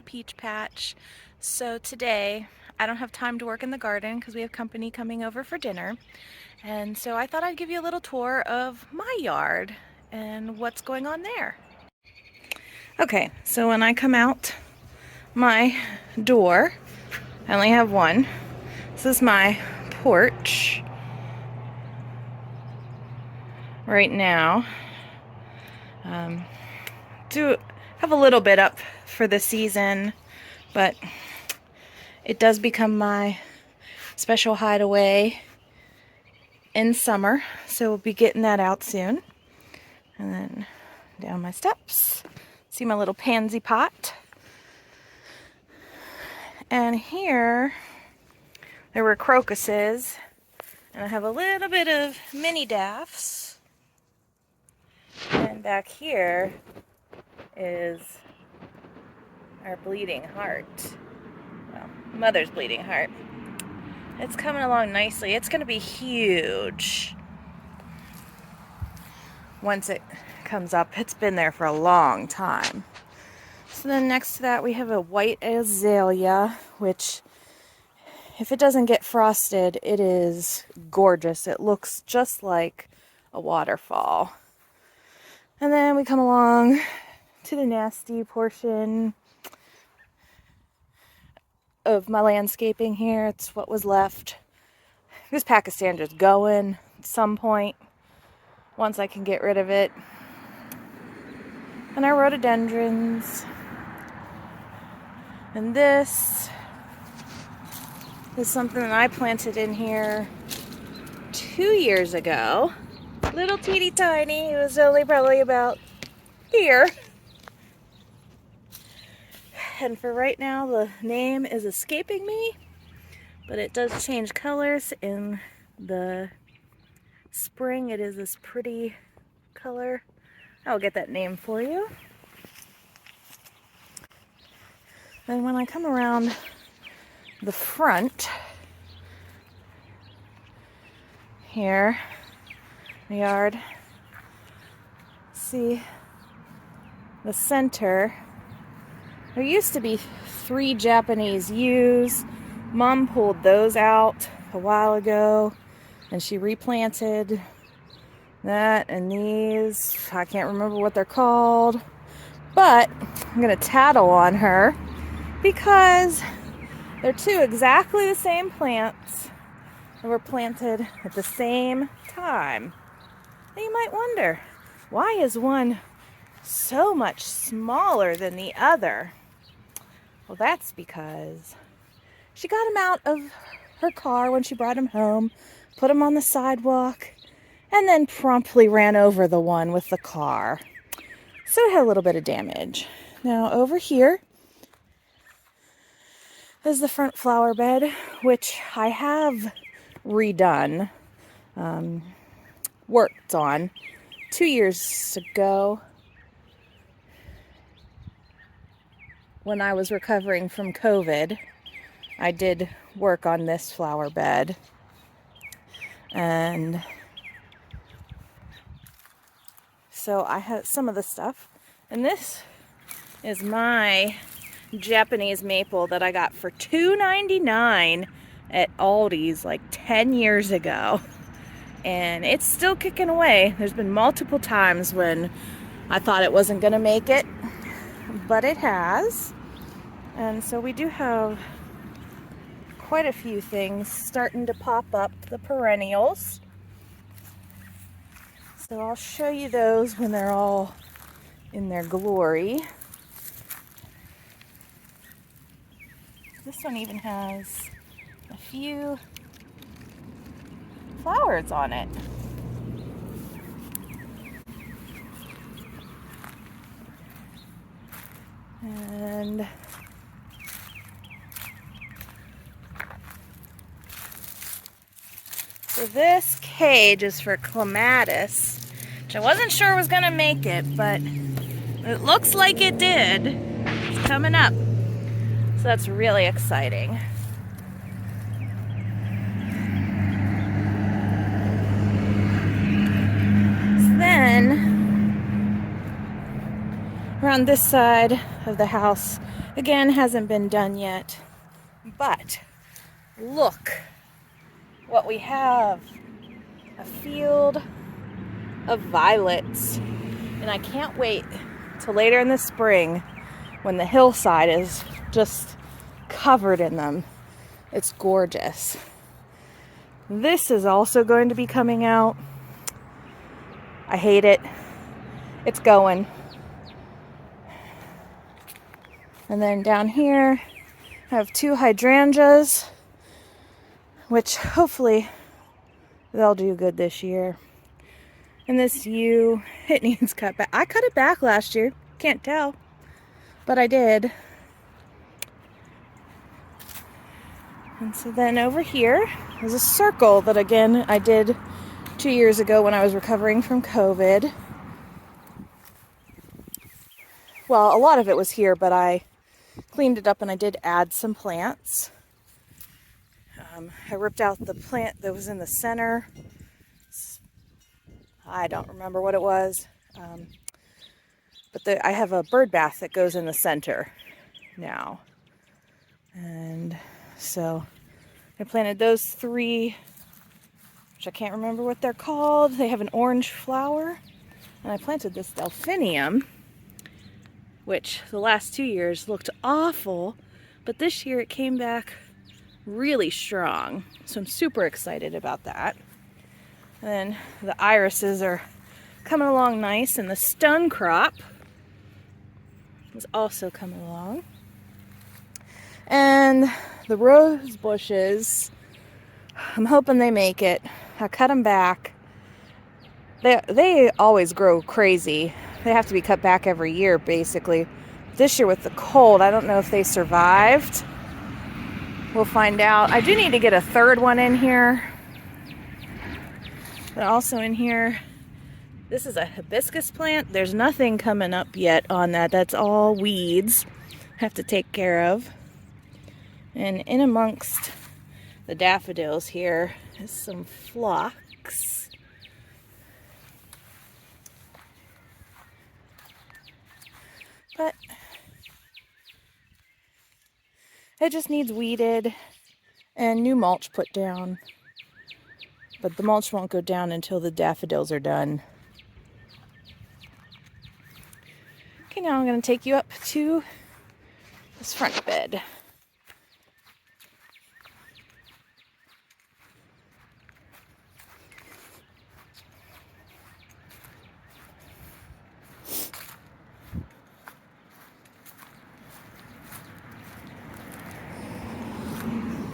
peach patch. So today I don't have time to work in the garden because we have company coming over for dinner. And so I thought I'd give you a little tour of my yard and what's going on there. Okay, so when I come out my door, I only have one. This is my porch right now. Do have a little bit up for the season, but it does become my special hideaway in summer, so we'll be getting that out soon. And then down my steps, see my little pansy pot. And here there were crocuses, and I have a little bit of mini daffs. And back here is our bleeding heart. Well, mother's bleeding heart. It's coming along nicely. It's going to be huge once it comes up. It's been there for a long time. So then next to that we have a white azalea, which if it doesn't get frosted, it is gorgeous. It looks just like a waterfall. And then we come along to the nasty portion of my landscaping here. It's what was left. This Pakistandra's going at some point once I can get rid of it. And our rhododendrons. And this is something that I planted in here 2 years ago. Little teeny tiny. It was only probably about here. And for right now, the name is escaping me, but it does change colors in the spring. It is this pretty color. I'll get that name for you. Then when I come around the front here, the yard, see the center. There used to be 3 Japanese yews. Mom pulled those out a while ago, and she replanted that and these. I can't remember what they're called, but I'm gonna tattle on her because they're 2 exactly the same plants that were planted at the same time. And you might wonder, why is one so much smaller than the other? Well, that's because she got him out of her car when she brought him home, put him on the sidewalk, and then promptly ran over the one with the car. So it had a little bit of damage. Now over here is the front flower bed, which I have redone, worked on 2 years ago when I was recovering from COVID. I did work on this flower bed, and so I have some of the stuff, and this is my Japanese maple that I got for $2.99 at Aldi's like 10 years ago, and it's still kicking away. There's been multiple times when I thought it wasn't gonna make it, but it has. And so we do have quite a few things starting to pop up, the perennials. So I'll show you those when they're all in their glory. This one even has a few flowers on it. And so this cage is for Clematis, which I wasn't sure was gonna make it, but it looks like it did. It's coming up. So that's really exciting. So then, around this side of the house, Again, hasn't been done yet, but look what we have. A field of violets. And I can't wait till later in the spring when the hillside is just covered in them. It's gorgeous. This is also going to be coming out. I hate it. It's going. And then down here, I have 2 hydrangeas, which hopefully they'll do good this year. And this yew, it needs cut back. I cut it back last year. Can't tell, but I did. And so then over here is a circle that, again, I did 2 years ago when I was recovering from COVID. Well, a lot of it was here, but I cleaned it up and I did add some plants. I ripped out the plant that was in the center. I don't remember what it was. But I have a bird bath that goes in the center now. And so I planted those 3, which I can't remember what they're called. They have an orange flower. And I planted this delphinium, which the last 2 years looked awful, but this year it came back really strong. So I'm super excited about that. And then the irises are coming along nice, and the stone crop is also coming along. And the rose bushes, I'm hoping they make it. I cut them back. They always grow crazy. They have to be cut back every year, basically. This year with the cold, I don't know if they survived. We'll find out. I do need to get a 3rd one in here. But also in here, this is a hibiscus plant. There's nothing coming up yet on that. That's all weeds I have to take care of. And in amongst the daffodils here is some phlox. But it just needs weeded and new mulch put down. But the mulch won't go down until the daffodils are done. Okay, now I'm going to take you up to this front bed.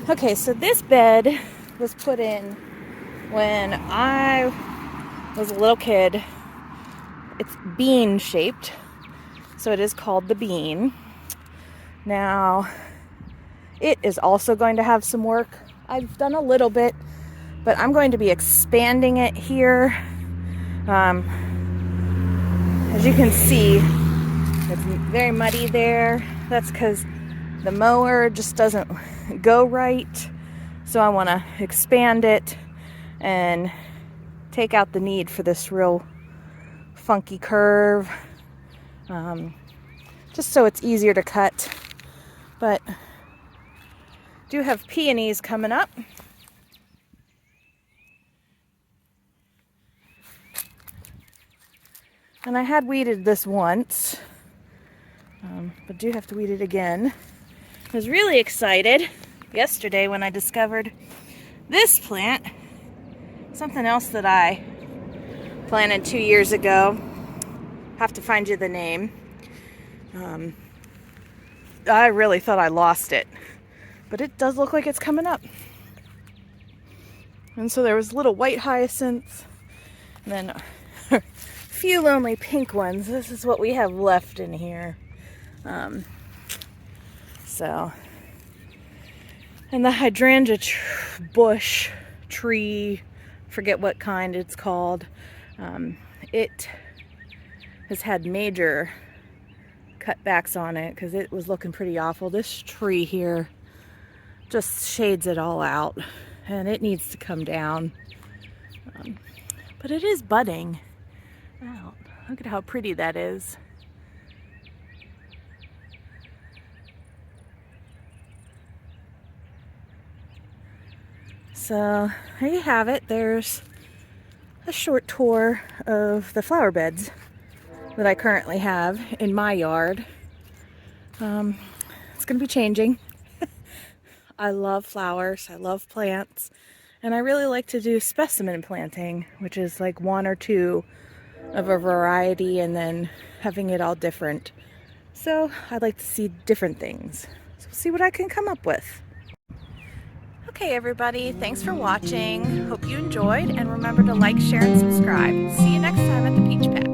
Okay, so this bed was put in when I was a little kid. It's bean shaped, so it is called the bean. Now, it is also going to have some work. I've done a little bit, but I'm going to be expanding it here. As you can see, it's very muddy there. That's because the mower just doesn't go right. So I want to expand it and take out the need for this real funky curve. Just so it's easier to cut. But do have peonies coming up. And I had weeded this once, but do have to weed it again. I was really excited yesterday when I discovered this plant, something else that I planted 2 years ago. Have to find you the name. I really thought I lost it, but it does look like it's coming up. And so there was little white hyacinths, and then a few lonely pink ones. This is what we have left in here. And the hydrangea bush tree, forget what kind it's called, it has had major cutbacks on it because it was looking pretty awful. This tree here just shades it all out, and it needs to come down. But it is budding out. Look at how pretty that is. So there you have it. There's a short tour of the flower beds that I currently have in my yard. It's going to be changing. I love flowers, I love plants, and I really like to do specimen planting, which is like one or two of a variety and then having it all different. So I'd like to see different things. So see what I can come up with. Okay everybody, thanks for watching. Hope you enjoyed, and remember to like, share, and subscribe. See you next time at the Peach Patch.